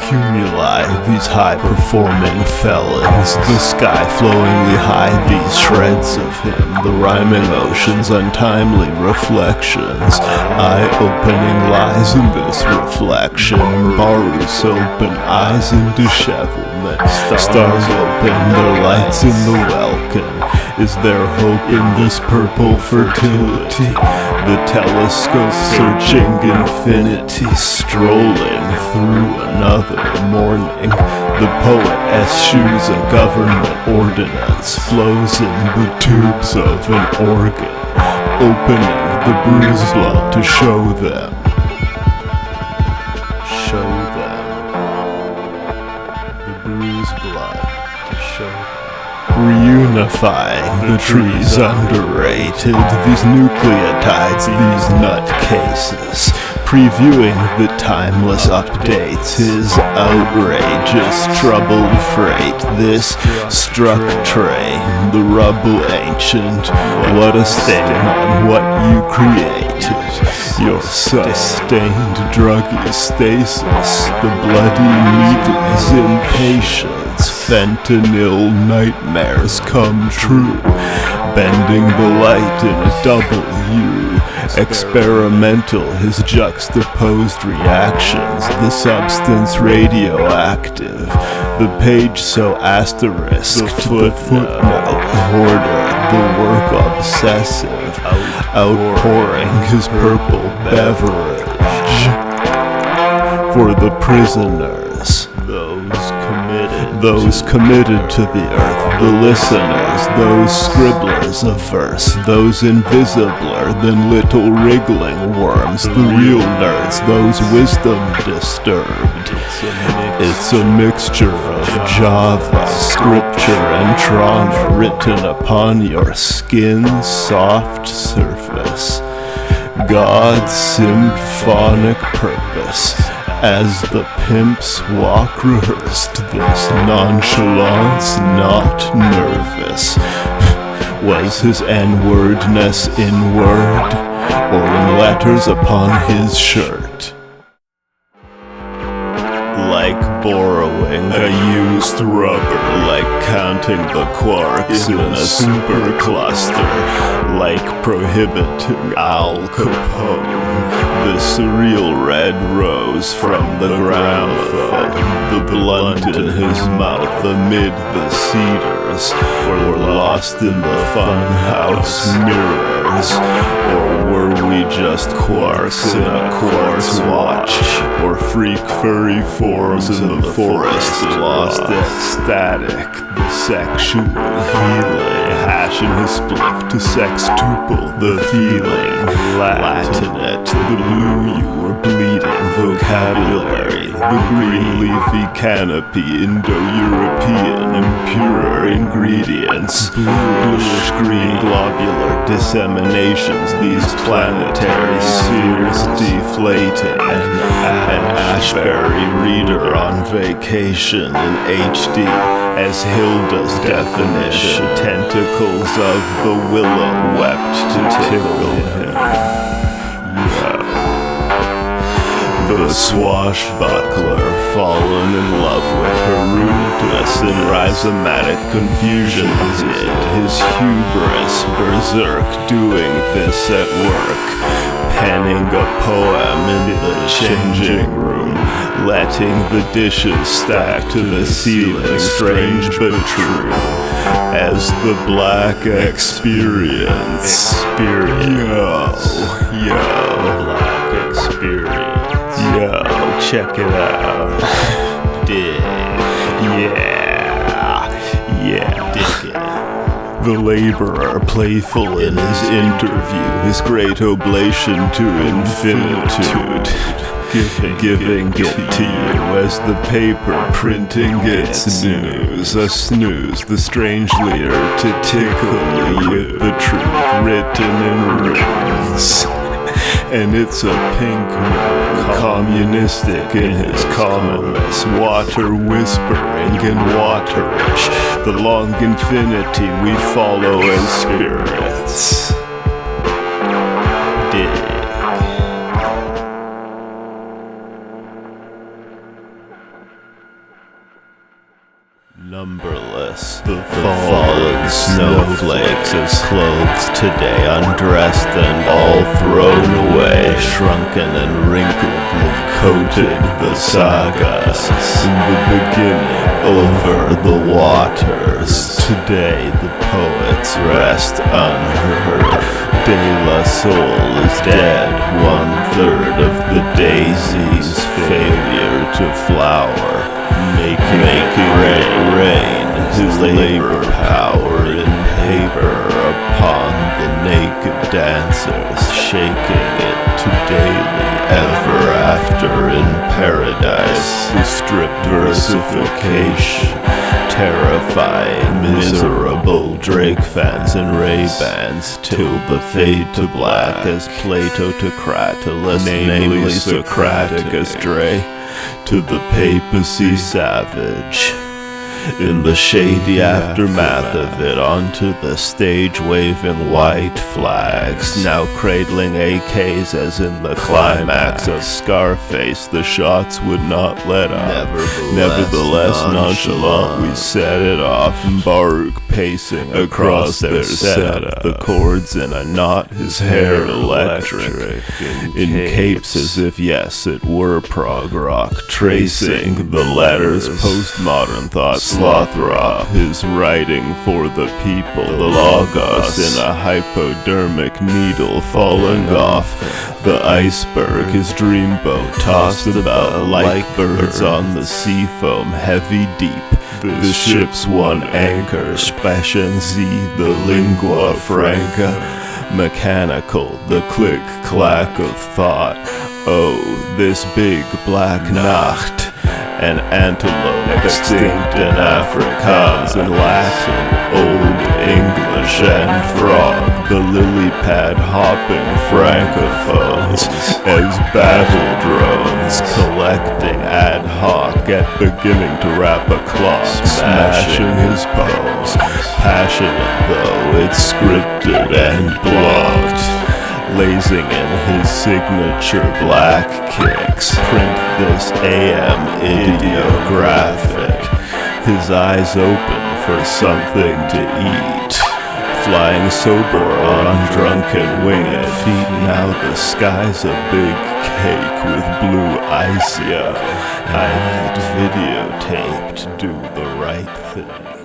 cumuli, these high-performing felons, the sky flowingly high, these shreds of him, the rhyming oceans, untimely reflections, eye-opening lies in this reflection, Mbaruk's open eyes in dishevelment, stars open their lights in the welkin. Is there hope in this purple fertility? The telescope searching infinity, strolling through another morning. The poet eschews a government ordinance, flows in the tubes of an organ, opening the bruised blood to show them. Show them. The bruised blood to show them. Reunifying the trees underrated, these nucleotides, these nutcases, previewing the timeless updates, his outrageous troubled freight, this struck train, the rubble ancient, what a stain on what you created, your sustained druggy stasis, the bloody needles impatience, fentanyl nightmares come true, bending the light in a W, experimental his juxtaposed reactions, the substance radioactive, the page so asterisked, the footnote hoarder, the work obsessive, outpouring his purple beverage for the prisoners, those committed to the earth, the listeners, those scribblers of verse, those invisibler than little wriggling worms, the real nerds, those wisdom disturbed. It's a mixture of Java, scripture, and trauma written upon your skin's soft surface. God's symphonic purpose, as the pimps walk rehearsed, this nonchalance not nervous. Was his N-wordness in word, or in letters upon his shirt? Like borrowing a used rubber, like counting the quarks in a supercluster, like prohibiting Al Capone, the surreal red rose from the gramophone, the blunt in his mouth amid the cedars, or lost in the funhouse mirrors, or were we just quarks in a quartz watch, or freak furry forms in the forest lost ecstatic, the sexual healing, hashing his spliff to sextuple, the feeling, Latinate, the blue you were bleeding, vocabulary, the green leafy canopy, Indo-European, impurer ingredients, bluish green globular disseminations, these planetary spheres deflating, an Ashbury reader on vacation in HD, as Hilda's definition, tentacles of the willow wept to tickle him. The swashbuckler, fallen in love with her rudeness in rhizomatic confusion, did his hubris berserk, doing this at work, penning a poem in the changing room, letting the dishes stack to the ceiling, strange but true, as the black experience. Yo, black experience. Yo, check it out. Dig. Yeah, dig it. The laborer, playful in his interview, his great oblation to infinitude, giving it to you as the paper printing its news, a snooze, the strange leer to tickle you with the truth written in runes. And it's a pink moon, communistic in his commonness, water whispering and waterish, the long infinity we follow as spirits. Dig. Numberless, the fallen snowflakes as clothes today, undressed and all thrown away, shrunken and wrinkledly coated the sagas in the beginning over the waters. Today the poets rest unheard. De La Soul is dead, 1/3 of the daisy's failure to flower, making rain his labor power in paper upon the naked dancers, shaking it to daily ever after in paradise. The stripped versification, terrifying, miserable Drake fans and Ray-Bans, till the fade to black as Plato to Cratylus, namely Socratic as Dre, to the papacy savage. In the shady aftermath of it, onto the stage waving white flags, now cradling AKs as in the climax of Scarface. The shots would not let up. Nevertheless nonchalant, we set it off. Mbaruk pacing across their setup, the chords in a knot, his hair electric, in capes as if yes, it were prog rock, tracing the letters, postmodern thought, Slothrop, his writing for the people, the logos in a hypodermic needle falling off the iceberg, his dreamboat tossed about like birds on the sea foam, heavy deep. The ship's one anchor, sprechen Sie the lingua franca, mechanical, the click-clack of thought. Oh, this big black Nacht, an antelope extinct in Afrikaans and Latin, Old English and frog, the lily pad hopping francophones as battle drones collecting ad hoc at beginning to wrap a clock, smashing his poems, passionate though it's scripted and blocked. Lazing in his signature black kicks, print this AM ideographic, his eyes open for something to eat, flying sober on drunken winged feet. Now the sky's a big cake with blue icing. I had videotaped Do the Right Thing.